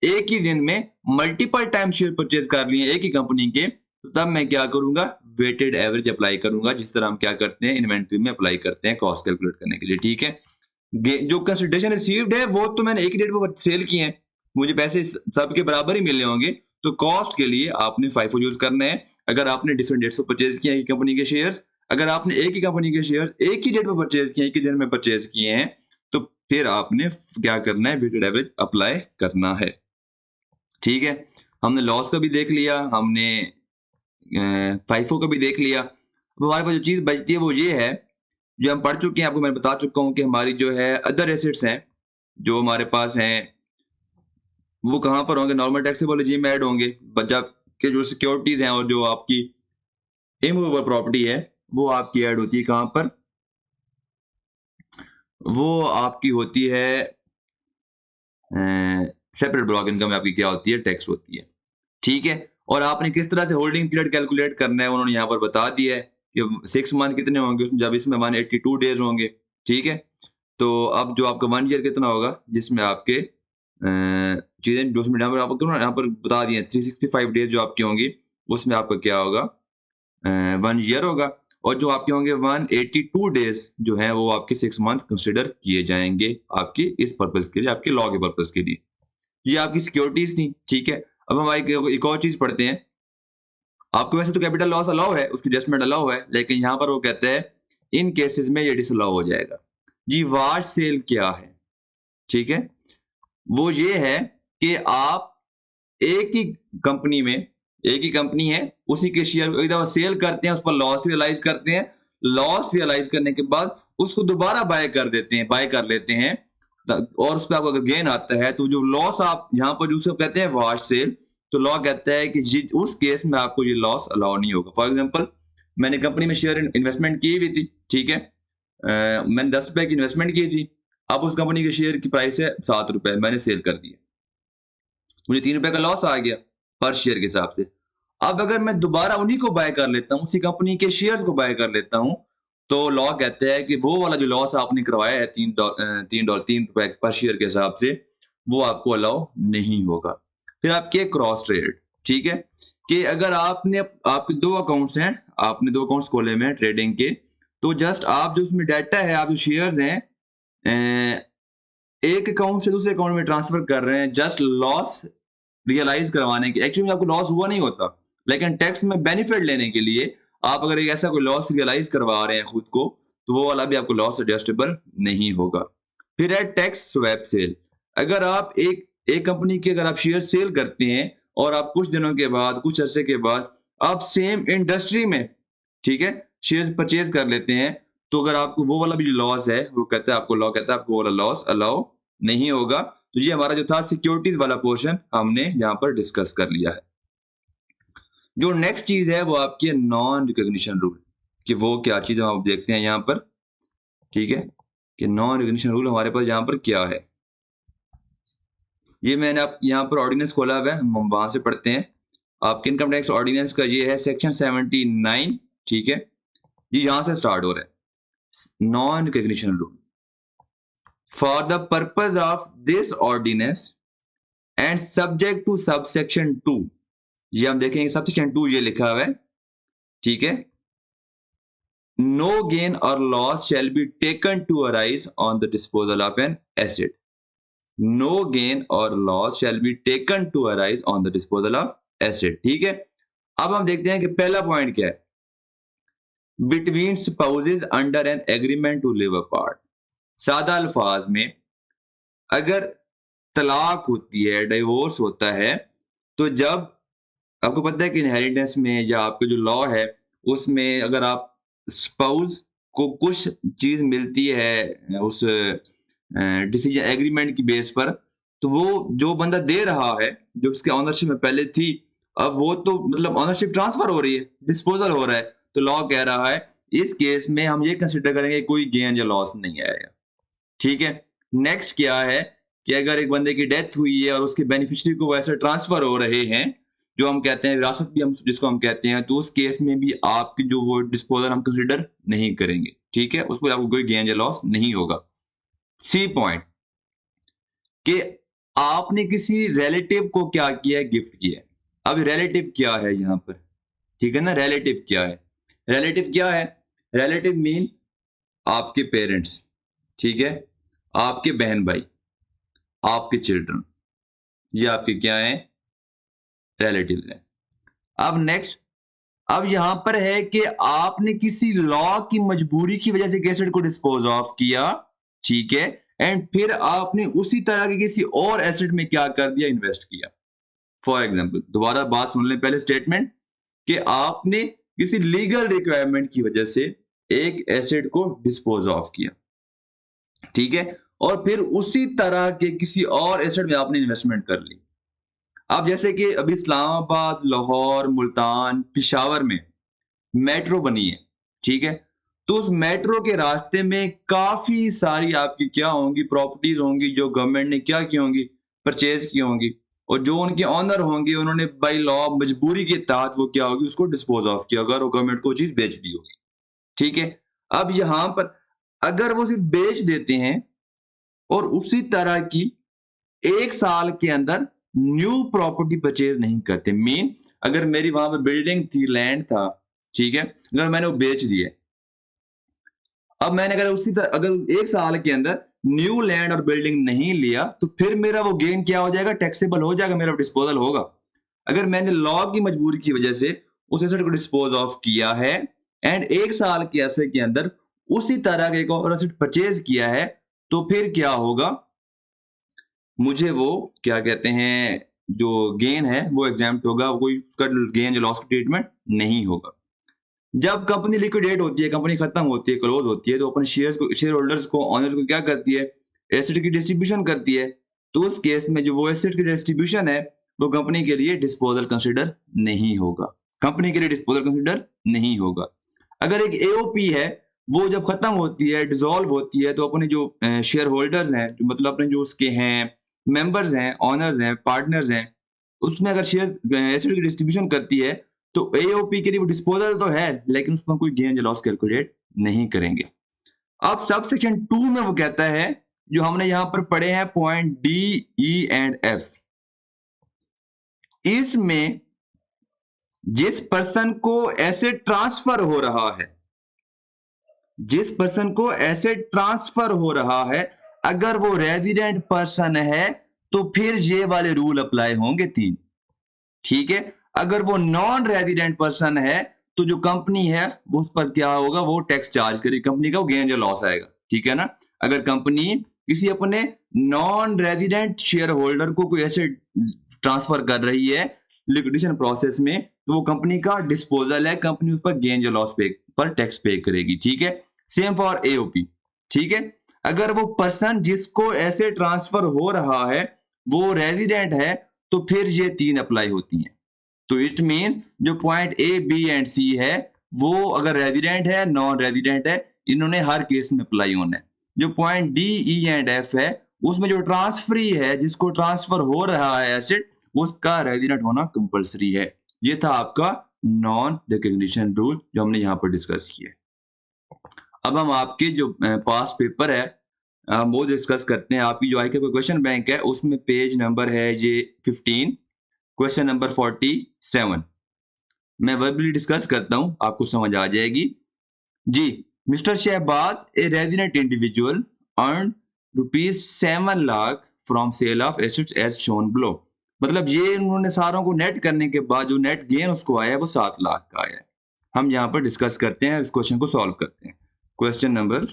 एक ही दिन में मल्टीपल टाइम शेयर परचेज कर लिए एक ही कंपनी के, तो तब मैं क्या करूंगा, वेटेड एवरेज अप्लाई करूंगा, जिस तरह हम क्या करते हैं इन्वेंट्री में अप्लाई करते हैं कॉस्ट कैलकुलेट करने के लिए, ठीक है। जो कंसिडरेशन रिसीव्ड है वो तो मैंने एक ही डेट पर सेल किए हैं, मुझे पैसे सबके बराबर ही मिलने होंगे। तो कॉस्ट के लिए आपने FIFO यूज करना है। अगर आपने डिफरेंट डेट्स पर परचेज किए एक कंपनी के शेयर्स, अगर आपने एक ही कंपनी के शेयर एक ही डेट पर परचेज किए, एक ही दिन में परचेज किए हैं, तो फिर आपने क्या करना है, वेटेड एवरेज अप्लाई करना है, ठीक है। हमने लॉस का भी देख लिया, हमने FIFO का भी देख लिया। अब हमारे पास जो चीज बचती है वो ये है, जो हम पढ़ चुके हैं, आपको मैं बता चुका हूं कि हमारी जो है अदर एसेट्स हैं जो हमारे पास हैं, वो कहां पर होंगे, नॉर्मल टैक्सेबल रेजिम में ऐड होंगे। जबकि जो सिक्योरिटीज हैं और जो आपकी इमूवेबल प्रॉपर्टी है वो आपकी ऐड होती है कहाँ पर? वो आपकी होती है सेपरेट ब्लॉक इनकम में आपकी क्या होती है? टैक्स होती है। ठीक है? और आपने किस तरह से होल्डिंग पीरियड कैलकुलेट करना है उन्होंने यहाँ पर बता दिया है कि 6 मंथ कितने होंगे उसमें, जब इसमें 182 डेज़ होंगे। ठीक है? तो अब जो आपका 1 ईयर कितना होगा जिसमें आपके चीज़ें जो उसमें यहाँ पर बता दिए हैं 365 डेज़ जो आपकी होंगी उसमें आपका क्या होगा 1 ईयर होगा और जो आपके होंगे 182 डेज़ जो हैं वो आपके 6 मंथ कंसीडर किए जाएँगे आपकी इस पर्पज़ के लिए, आपके लॉ के पर्पज़ के लिए। ये आपकी सिक्योरिटीज़ थी, ठीक है? अब हम एक और चीज़ पढ़ते हैं। आपको वैसे तो कैपिटल लॉस अलाउ है, उसकी एडजस्टमेंट अलाउ है, लेकिन यहाँ पर वो कहते हैं इन केसेस में ये डिसअलाउ हो जाएगा। जी वार्ड सेल क्या है? ठीक है? वो ये है कि आप एक ही कंपनी में एक ही कंपनी है, उसी के शेयर को एक दफ़ा सेल करते हैं, उस पर लॉस रियलाइज़ करते हैं। लॉस रियलाइज़ करने के बाद उसको दोबारा बाय कर लेते हैं और उस पे आपको अगर गेन आता है, तो जो लॉस आप यहाँ पर जो उसे कहते हैं वाश सेल, तो लॉ कहता है कि उस केस में आपको ये लॉस अलाउ नहीं होगा। फॉर एग्ज़ाम्पल मैंने कंपनी में शेयर इन्वेस्टमेंट की हुई थी, ठीक है? मैंने ₹10 की इन्वेस्टमेंट की थी। अब उस कंपनी के शेयर की प्राइस है ₹7 मैंने सेल कर दिया। मुझे ₹3 का लॉस आ गया पर शेयर के हिसाब से। अब अगर मैं दोबारा उन्हीं को बाय कर लेता हूँ, उसी कंपनी के शेयर्स को बाय कर लेता हूँ, तो लॉ कहता है कि वो वाला जो लॉस आपने करवाया है ₹3 पर शेयर के हिसाब से, वो आपको अलाउ नहीं होगा। फिर आपके क्रॉस ट्रेड, ठीक है? कि अगर आपके 2 अकाउंट्स हैं, आपने 2 अकाउंट्स खोले हुए हैं ट्रेडिंग के, तो जस्ट आप जो उसमें डाटा है, आप जो शेयर्स हैं अ, एक अकाउंट से दूसरे अकाउंट में ट्रांसफर कर रहे हैं जस्ट लॉस रियलाइज़ करवाने के एक्चुअली में आपको लॉस हुआ नहीं होता, लेकिन टैक्स में बेनिफिट लेने के लिए आप अगर एक ऐसा कोई लॉस रियलाइज़ करवा रहे हैं खुद को, तो वो वाला भी आपको लॉस एडजस्टेबल नहीं होगा। फिर है टैक्स स्वैप सेल। अगर आप एक कंपनी के अगर आप शेयर सेल करते हैं और आप कुछ दिनों के बाद, कुछ अरसे के बाद आप सेम इंडस्ट्री में, ठीक है, शेयर्स परचेज़ कर लेते हैं, तो अगर आपको वो वाला भी लॉस है, वो कहता है आपको लॉ कहता है आपको वो वाला लॉस अलाउ नहीं होगा। तो ये हमारा जो था सिक्योरिटीज़ वाला पोर्शन हमने यहाँ पर डिस्कस कर लिया है। जो नेक्स्ट चीज़ है वो आपकी है नॉन रिकॉग्निशन रूल कि वो क्या चीज़ है हम आप देखते हैं यहाँ पर, ठीक है? कि नॉन रिकॉग्निशन रूल हमारे पास यहाँ पर क्या है? ये मैंने आप यहाँ पर ऑर्डिनेंस खोला हुआ है, हम वहाँ से पढ़ते हैं। आपके इनकम टैक्स ऑर्डिनेंस का ये है सेक्शन 79, ठीक है? ये यहाँ से स्टार्ट हो रहा है। Non recognition rule. For the purpose of this ordinance and subject to subsection 2, ये हम देखेंगे सबसेक्शन 2 ये लिखा हुआ है, ठीक है? No gain or loss shall be taken to arise on the disposal of an asset. No gain or loss shall be taken to arise on the disposal of asset, ठीक है? अब हम देखते हैं कि पहला पॉइंट क्या है? Between spouses under an agreement to live apart. सादा अल्फाज में अगर तलाक होती है, डिवोर्स होता है, तो जब आपको पता है कि इनहेरिटेंस में या आपका जो लॉ है, उसमें अगर आप स्पाउस को कुछ चीज़ मिलती है उस डिसीजन एग्रीमेंट की बेस पर, तो वो जो बंदा दे रहा है, जो उसके ओनरशिप में पहले थी, अब वो तो मतलब ओनरशिप ट्रांसफर हो रही है, डिस्पोजल हो रहा है, तो लॉ कह रहा है, इस केस में हम ये कंसिडर करेंगे कोई गेन या लॉस नहीं आएगा। ठीक है? नेक्स्ट क्या है कि अगर एक बंदे की डेथ हुई है और उसके बेनिफिशियरी को वैसे ट्रांसफर हो रहे हैं, जो हम कहते हैं विरासत भी हम जिसको हम कहते हैं, तो उस केस में भी आपकी जो वो डिस्पोज़ल हम कंसीडर नहीं करेंगे। ठीक है? उसमें आपको कोई गेन या लॉस नहीं होगा। सी पॉइंट कि आपने किसी रिलेटिव को क्या किया है? गिफ्ट किया है। अब रिलेटिव क्या है यहाँ पर? ठीक है ना? रिलेटिव क्या है? रिलेटिव क्या है? रिलेटिव मीन आपके पेरेंट्स, ठीक है? आपके बहन-भाई, आपके चिल्ड्रन, ये आपके क्या हैं? रिलेटिव्स हैं। अब नेक्स्ट, अब यहाँ पर है कि आपने किसी लॉ की मजबूरी की वजह से एक एसेट को डिस्पोज ऑफ किया, ठीक है? एंड फिर आपने उसी तरह के किसी और एसेट में क्या कर दिया? इन्वेस्ट किया। फॉर एग्जाम्पल, दोबारा बात सुन लें पहले स्टेटमेंट कि आपने किसी लीगल रिक्वायरमेंट की वजह से एक एसेट को डिस्पोज ऑफ किया, ठीक है? और फिर उसी तरह के किसी और एसेट में आपने इन्वेस्टमेंट कर ली। अब जैसे कि अभी इस्लामाबाद, लाहौर, मुल्तान, पेशावर में मेट्रो बनी है, ठीक है? तो उस मेट्रो के रास्ते में काफ़ी सारी आपकी क्या होंगी, प्रॉपर्टीज़ होंगी जो गवर्नमेंट ने क्या की होंगी, परचेज़ की होंगी और जो उनके ओनर होंगे उन्होंने बाय लॉ मजबूरी के तहत वो क्या होगी उसको डिस्पोज़ ऑफ किया होगा और वो गवर्नमेंट को वो चीज़ बेच दी होगी, ठीक है? अब यहाँ पर अगर वो सिर्फ़ बेच देते हैं और उसी तरह की 1 साल के अंदर न्यू प्रॉपर्टी परचेज़ नहीं करते, मीन अगर मेरी वहाँ पे बिल्डिंग थी, लैंड था, ठीक है? अगर मैंने वो बेच दिए अब मैंने अगर 1 साल के अंदर न्यू लैंड और बिल्डिंग नहीं लिया, तो फिर मेरा वो गेन क्या हो जाएगा? टैक्सेबल हो जाएगा, मेरा डिस्पोज़ल होगा। अगर मैंने लॉ की मजबूरी की वजह से उस एसेट को डिस्पोज़ ऑफ किया है एंड 1 साल के अरसे के अंदर उसी तरह का एक और एसेट परचेज़ किया है, तो फिर क्या होगा? मुझे वो क्या कहते हैं, जो गेन है वो एग्ज़ैम्प्ट होगा, कोई उसका गेन या लॉस ट्रीटमेंट नहीं होगा। जब कंपनी लिक्विडेट होती है, कंपनी खत्म होती है, क्लोज़ होती है, तो अपने शेयर होल्डर्स को, ओनर्स को क्या करती है? एसेट की डिस्ट्रीब्यूशन करती है। तो उस केस में जो वो एसेट की डिस्ट्रीब्यूशन है, वो कंपनी के लिए डिस्पोज़ल कंसिडर नहीं होगा। कंपनी के लिए डिस्पोज़ल कंसिडर नहीं होगा। अगर एक एओपी है, वो जब खत्म होती है, डिसॉल्व होती है, तो अपने जो शेयर होल्डर्स हैं, जो मतलब अपने जो उसके हैं, मेंबर्स हैं, ओनर्स हैं, पार्टनर्स हैं, उसमें अगर एसेट की डिस्ट्रीब्यूशन करती है, तो एओपी के लिए वो डिस्पोज़ल तो है, लेकिन उसमें कोई गेन या लॉस कैलकुलेट नहीं करेंगे। अब सब सेक्शन 2 में वो कहता है, जो हमने यहाँ पर पढ़े हैं point D, E and F. इसमें जिस पर्सन को एसेट ट्रांसफर हो रहा है, जिस पर्सन को एसेट ट्रांसफर हो रहा है, अगर वो रेजिडेंट पर्सन है, तो फिर ये वाले रूल अप्लाई होंगे 3, ठीक है? अगर वो नॉन रेजिडेंट पर्सन है, तो जो कंपनी है, वो उस पर क्या होगा? वो टैक्स चार्ज करेगी, कंपनी का वो गेन या लॉस आएगा, ठीक है ना? अगर कंपनी किसी अपने नॉन रेजिडेंट शेयर होल्डर को कोई एसेट ट्रांसफर कर रही है लिक्विडेशन प्रोसेस में, तो वो कंपनी का डिस्पोजल है, कंपनी उस पर गेन या लॉस पे पर टैक्स पे करेगी, ठीक है? सेम फॉर एओपी, ठीक है? अगर वो पर्सन जिसको एसेट ट्रांसफर हो रहा है, वो रेजिडेंट है, तो फिर ये 3 अप्लाई होती हैं। तो इट मीन्स जो पॉइंट ए, बी एंड सी है, वो अगर रेजिडेंट है, नॉन रेजिडेंट है, इन्होंने हर केस में अप्लाई होना है। जो point D, E and F है, उसमें जो ट्रांसफरी है, जिसको ट्रांसफर हो रहा है एसेट, उसका रेजिडेंट होना कंपल्सरी है। ये था आपका नॉन रिकॉग्निशन रूल जो हमने यहाँ पर डिस्कस किया। अब हम आपके जो पास्ट पेपर है वो डिस्कस करते हैं। आपकी जो आईक्यू का क्वेश्चन बैंक है, उसमें पेज नंबर है ये 15, क्वेश्चन नंबर 47। मैं वर्बली डिस्कस करता हूं, आपको समझ आ जाएगी जी। Mister Shahbaz a resident individual earn ₹7 lakh from sale of assets as shown below. मतलब ये उन्होंने सारों को नेट करने के बाद जो नेट गेन उसको आया है वो 7 लाख का आया है। हम यहाँ पर डिस्कस करते हैं, इस क्वेश्चन को सॉल्व करते हैं। क्वेश्चन नंबर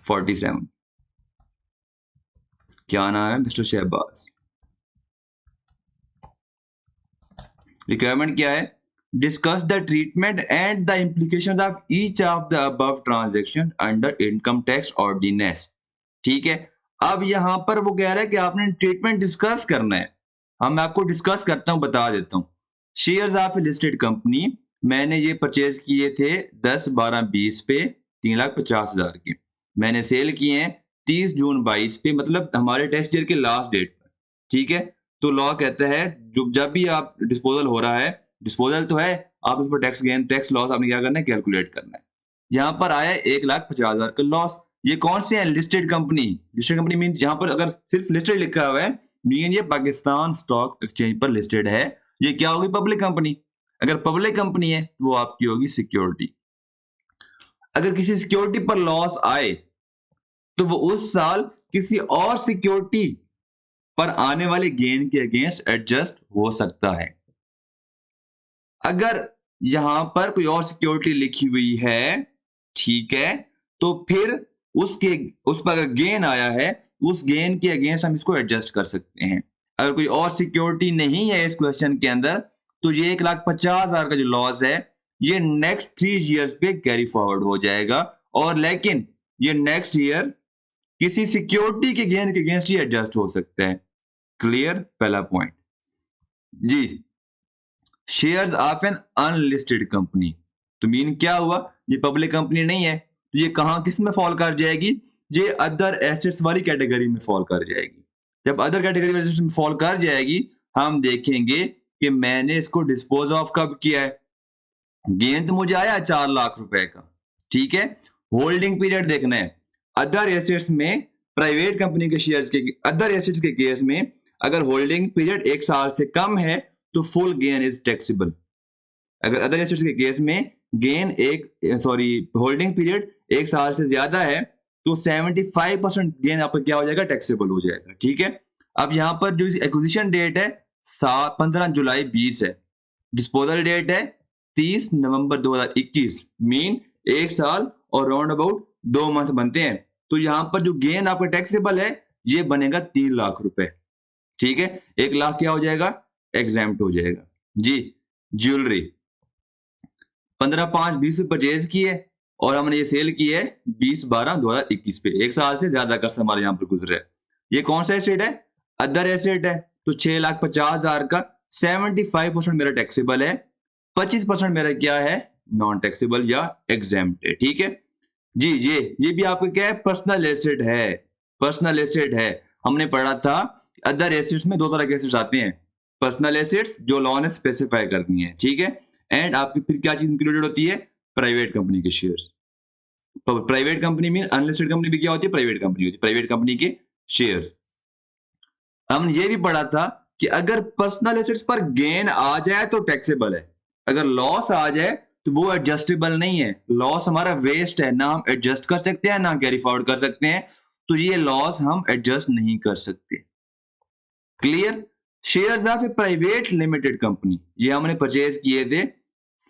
47, क्या नाम है? मिस्टर शहबाज। रिक्वायरमेंट क्या है? Discuss the treatment and the implications of each of the above transaction under income tax ordinance. ठीक है, अब यहां पर वो कह रहा है कि आपने ट्रीटमेंट डिस्कस करना है। हम आपको डिस्कस करता हूं, बता देता हूं। Shares of A listed company मैंने ये परचेज किए थे 10, 12, 20 पे 3,50,000 के। मैंने सेल किए हैं 30 जून 22 पे, मतलब हमारे टेस्ट ईयर के लास्ट डेट पर। ठीक है, तो लॉ कहता है जब भी आप डिस्पोजल हो रहा है, डिस्पोजल तो है, आप उस पर टैक्स गेन, टैक्स लॉस आपने क्या करना है? कैलकुलेट करना है। यहाँ पर आया 1,50,000 का लॉस। ये कौन से हैं? Listed company. Listed company mean यहाँ पर अगर सिर्फ लिस्टेड लिखा हुआ है, मीन ये पाकिस्तान स्टॉक एक्सचेंज पर लिस्टेड है। ये क्या होगी? Public company. अगर पब्लिक कंपनी है तो वो आपकी होगी सिक्योरिटी। अगर किसी सिक्योरिटी पर लॉस आए तो वो उस साल किसी और सिक्योरिटी पर आने वाले गेन के अगेंस्ट एडजस्ट हो सकता है। अगर यहां पर कोई और सिक्योरिटी लिखी हुई है, ठीक है, तो फिर उस पर अगर गेन आया है, उस गेन के अगेंस्ट हम इसको एडजस्ट कर सकते हैं। अगर कोई और सिक्योरिटी नहीं है इस क्वेश्चन के अंदर, तो ये 1,50,000 का जो लॉस है, ये नेक्स्ट 3 इयर्स पे कैरी फॉरवर्ड हो जाएगा। और लेकिन ये नेक्स्ट ईयर किसी सिक्योरिटी के गेन के अगेंस्ट ही एडजस्ट हो सकता है। क्लियर? पहला पॉइंट जी। Shares of an unlisted company, तो मीन क्या हुआ, ये पब्लिक कंपनी नहीं है, तो ये कहाँ किस में फॉल कर जाएगी, ये अदर एसेट्स वाली कैटेगरी में फॉल कर जाएगी। जब अदर कैटेगरी में फॉल कर जाएगी, हम देखेंगे कि मैंने इसको डिस्पोज ऑफ कब किया है। गेन तो मुझे आया 4 लाख रुपए का, ठीक है। होल्डिंग पीरियड देखना है। अदर एसेट्स में प्राइवेट कंपनी के शेयर्स के अदर एसेट्स के केस में अगर होल्डिंग पीरियड 1 साल से कम है तो फुल गेन इज टैक्सेबल। अगर अदर एसेट्स के केस में गेन होल्डिंग पीरियड 1 साल से ज्यादा है तो 75% गेन आपका क्या हो जाएगा, टैक्सेबल हो जाएगा, ठीक है। अब यहाँ पर जो एक्विजिशन डेट है 15 जुलाई 20 है, डिस्पोजल डेट है 30 नवंबर 2021, मीन 1 साल और राउंड अबाउट 2 मंथ बनते हैं। तो यहाँ पर जो गेन आपका टैक्सेबल है ये बनेगा 3 लाख रुपए, ठीक है। 1 लाख क्या हो जाएगा, एग्जैम्प्ट हो जाएगा जी। ज्वेलरी 15/5/20 पे परचेज की है और हमने ये सेल की है 20/12/2021 पे, 1 साल से ज्यादा का हमारे यहाँ पर गुजरा है। ये कौन सा एसेट है, अदर एसेट है, तो 6,50,000 का 75% मेरा टैक्सेबल है, 25% मेरा क्या है, नॉन टैक्सेबल या एग्जैम्प्ट है, ठीक है जी। ये भी आपका क्या है, पर्सनल एसेट है, पर्सनल एसेट है। हमने पढ़ा था अदर एसेट्स में 2 तरह के एसेट्स आते हैं, पर्सनल एसेट्स जो लॉ ने स्पेसिफाई करनी है, ठीक है, एंड आपकी फिर क्या चीज इंक्लूडेड होती है, प्राइवेट कंपनी के शेयर्स। प्राइवेट कंपनी में अनलिस्टेड कंपनी भी क्या होती है, प्राइवेट कंपनी होती है, प्राइवेट कंपनी के शेयर्स। हमने ये भी पढ़ा था कि अगर पर्सनल एसेट्स पर गेन आ जाए तो टैक्सेबल है, अगर लॉस आ जाए तो वो एडजस्टेबल नहीं है। लॉस हमारा वेस्ट है, ना हम एडजस्ट कर सकते हैं ना कैरी फॉरवर्ड कर सकते हैं, तो ये लॉस हम एडजस्ट नहीं कर सकते। Clear. Shares of A private limited company, ये हमने परचेज किए थे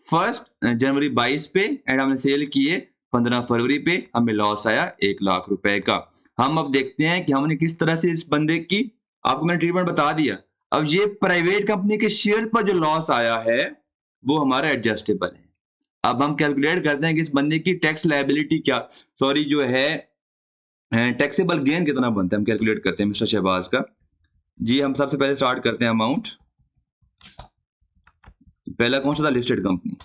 1 जनवरी 22 पे एंड हमने सेल किए 15 फरवरी पे, हमें लॉस आया 1 लाख रुपए का। हम अब देखते हैं कि हमने किस तरह से इस बंदे की, आपको मैंने ट्रीटमेंट बता दिया। अब ये प्राइवेट कंपनी के शेयर पर जो लॉस आया है वो हमारा एडजस्टेबल है। अब हम कैलकुलेट करते हैं कि इस बंदे की टैक्स लायबिलिटी क्या, जो है टैक्सेबल गेन कितना बनता है, हम कैलकुलेट करते हैं मिस्टर शहबाज का जी। हम सबसे पहले स्टार्ट करते हैं अमाउंट। पहला कौन सा था, लिस्टेड कंपनी,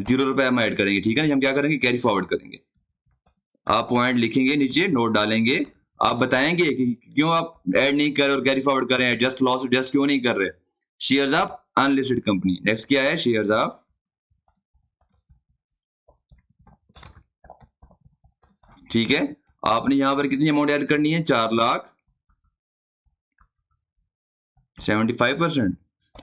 0 रुपए हम ऐड करेंगे, ठीक है। हम क्या करेंगे, कैरी फॉरवर्ड करेंगे। आप पॉइंट लिखेंगे, नीचे नोट डालेंगे, आप बताएंगे कि क्यों आप ऐड नहीं कर रहे और कैरी फॉरवर्ड कर रहे हैं, जस्ट लॉस एडजस्ट क्यों नहीं कर रहे। Shares of unlisted company, next क्या है, शेयर्स ऑफ, ठीक है। आपने यहां पर कितनी अमाउंट ऐड करनी है, 4,75%।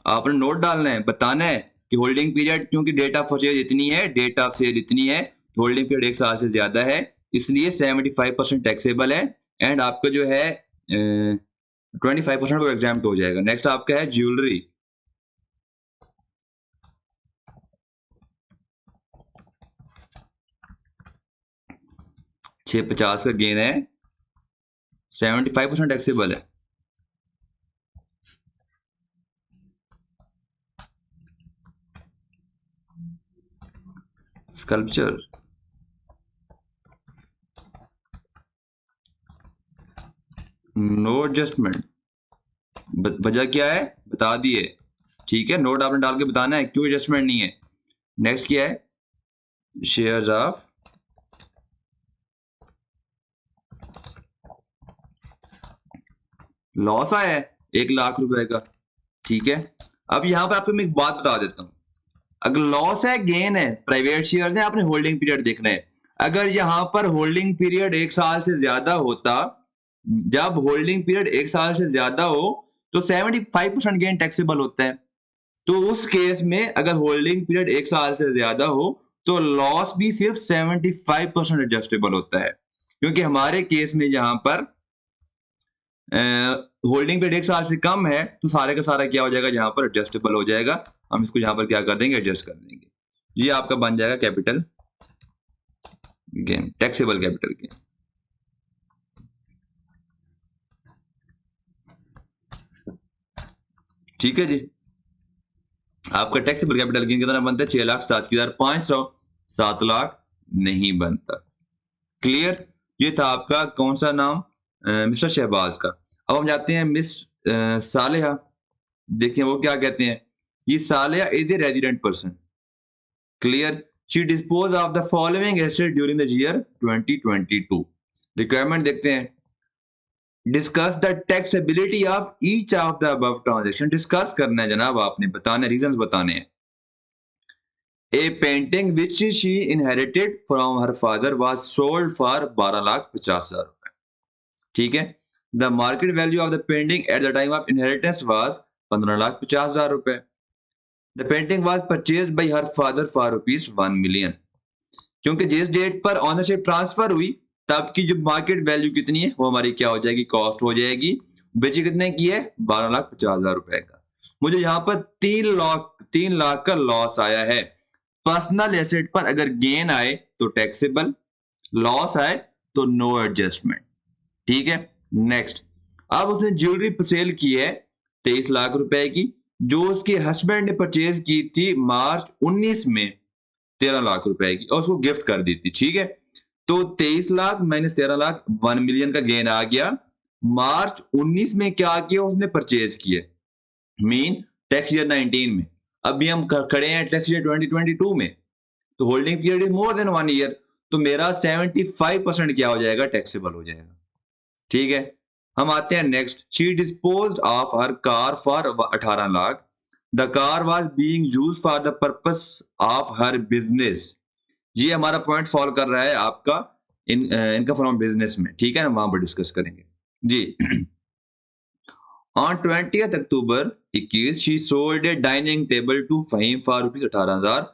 आपने नोट डालना है, बताना है कि होल्डिंग पीरियड, क्योंकि डेट ऑफ परचेज इतनी है, डेट ऑफ सेल इतनी है, होल्डिंग पीरियड 1 साल से ज्यादा है, इसलिए 75% टैक्सेबल है एंड आपका जो है 25% वो एग्जाम्प्ट हो जाएगा। नेक्स्ट आपका है ज्वेलरी, $650 का गेन है, 75% टैक्सेबल है। स्कल्पचर, नो एडजस्टमेंट, वजह क्या है बता दिए, ठीक है। नोट आपने डाल के बताना है क्यों एडजस्टमेंट नहीं है। नेक्स्ट क्या है, शेयर्स ऑफ, लॉस आया है 1 लाख रुपए का, ठीक है। अब यहां पर आपको मैं एक बात बता देता हूं, अगर लॉस है गेन है, प्राइवेट शेयर्स है, आपने होल्डिंग पीरियड देखना है। अगर यहां पर होल्डिंग पीरियड 1 साल से ज्यादा होता, जब होल्डिंग पीरियड 1 साल से ज्यादा हो तो 75% गेन टैक्सेबल होता है। तो उस केस में अगर होल्डिंग पीरियड 1 साल से ज्यादा हो तो लॉस भी सिर्फ 75% एडजस्टेबल होता है, क्योंकि हमारे केस में यहां पर होल्डिंग पीरियड 1 साल से कम है तो सारे का सारा क्या हो जाएगा, यहाँ पर एडजस्टेबल हो जाएगा। हम इसको यहाँ पर क्या कर देंगे, एडजस्ट कर देंगे। ये आपका बन जाएगा capital gain, taxable capital gain. ठीक है जी। आपका टैक्सेबल कैपिटल गेन कितना बनता है, 6,07,500, 7 लाख नहीं बनता। क्लियर। ये था आपका कौन सा नाम, मिस्टर शहबाज का। अब हम जाते हैं मिस सालेहा, देखते हैं वो क्या कहते हैं। ये Saleha is a resident person, clear, she dispose of the following asset during the year 2022। Requirement देखते हैं। Discuss the taxability of each of the above transaction, discuss करना है जनाब, आपने बताना है, रीजंस बताने हैं। A painting which she inherited from her father was sold for 12,50,000 रुपए, ठीक है। The market value of the painting at the time of inheritance was 15,50,000 रुपए। The painting was purchased bye her father for ₹1 million. क्योंकि जिस date पर ownership transfer हुई तब की जो मार्केट वैल्यू कितनी है वो हमारी क्या हो जाएगी, कॉस्ट हो जाएगी। बेची कितने की है, 12,50,000 रुपए का। मुझे यहाँ पर 3 लाख का लॉस आया है। पर्सनल एसेट पर अगर गेन आए तो टैक्सेबल, लॉस आए तो नो एडजस्टमेंट, ठीक है। नेक्स्ट, अब उसने ज्वेलरी सेल की है 23 लाख रुपए की, जो उसके हस्बैंड ने परचेज की थी मार्च 19 में 13 लाख रुपए की, और उसको गिफ्ट कर दी थी, ठीक है। तो 23 लाख माइनस 13 लाख 1 मिलियन का गेन आ गया। मार्च 19 में क्या किया उसने, परचेज किए, मीन टैक्स ईयर 19 में। अभी हम खड़े हैं टैक्स ईयर 2022 में, तो holding period is more than 1 year, तो मेरा 75% क्या हो जाएगा, टैक्सेबल हो जाएगा, ठीक है। हम आते हैं next. She disposed of her car for 18 lakh. The car was being used for the purpose of her business. ये हमारा पॉइंट फॉलो कर रहा है आपका इनका फ्रॉम बिजनेस में, ठीक है ना, वहां पर डिस्कस करेंगे जी। On 20th October 21 she sold a dining table to Faheem for ₹18,000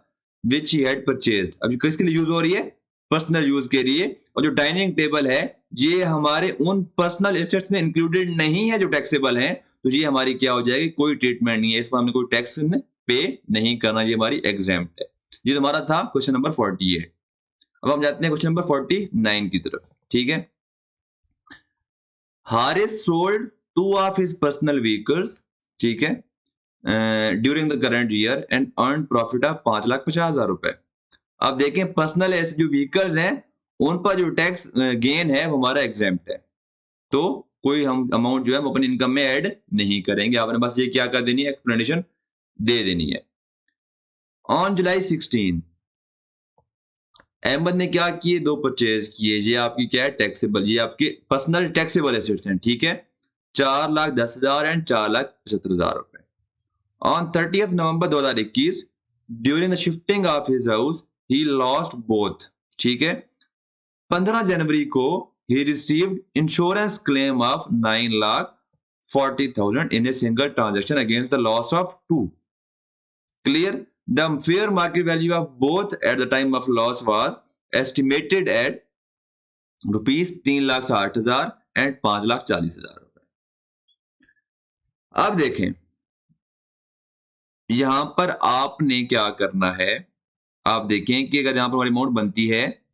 which she had purchased. अब किसके लिए यूज हो रही है, पर्सनल यूज के लिए। और जो डाइनिंग टेबल है ये हमारे उन पर्सनल एसेट्स में इंक्लूडेड नहीं है जो टैक्सेबल है, तो ये हमारी क्या हो जाएगी, कोई ट्रीटमेंट नहीं है, इस पर हमने कोई टैक्स पे नहीं करना, ये हमारी एग्जेम्प्ट है। ये हमारा था क्वेश्चन नंबर 48। अब हम जाते हैं क्वेश्चन नंबर 49 की तरफ, ठीक है। Haris sold 2 of his personal vehicles, ठीक है, during the current year and earn profit of 5,50,000 रुपए। अब देखें पर्सनल ऐसे जो व्हीकल्स हैं उन पर जो टैक्स गेन है वो हमारा एग्जेम्प्ट है, तो कोई हम अमाउंट जो है हम अपनी इनकम में ऐड नहीं करेंगे। आपने बस ये क्या कर देनी है, एक्सप्लेनेशन दे देनी है। ऑन जुलाई 16 अहमद ने क्या किए, 2 परचेज किए। ये आपकी क्या है, टैक्सेबल, ये आपके पर्सनल टैक्सेबल एसेट्स हैं, ठीक है। 4,10,000 एंड 4,75,000 रुपए। On 30th November 2021 during the shifting of his house he lost both, ठीक है। 15 जनवरी को he received insurance claim of 9,40,000 in a single transaction against the loss of 2. Clear? The fair market value of both at the time of loss was estimated at rupees 3,60,000 and 5,40,000 रुपए। अब देखें यहां पर आपने क्या करना है, आप देखें कि अगर यहां पर हमारी अमाउंट बनती है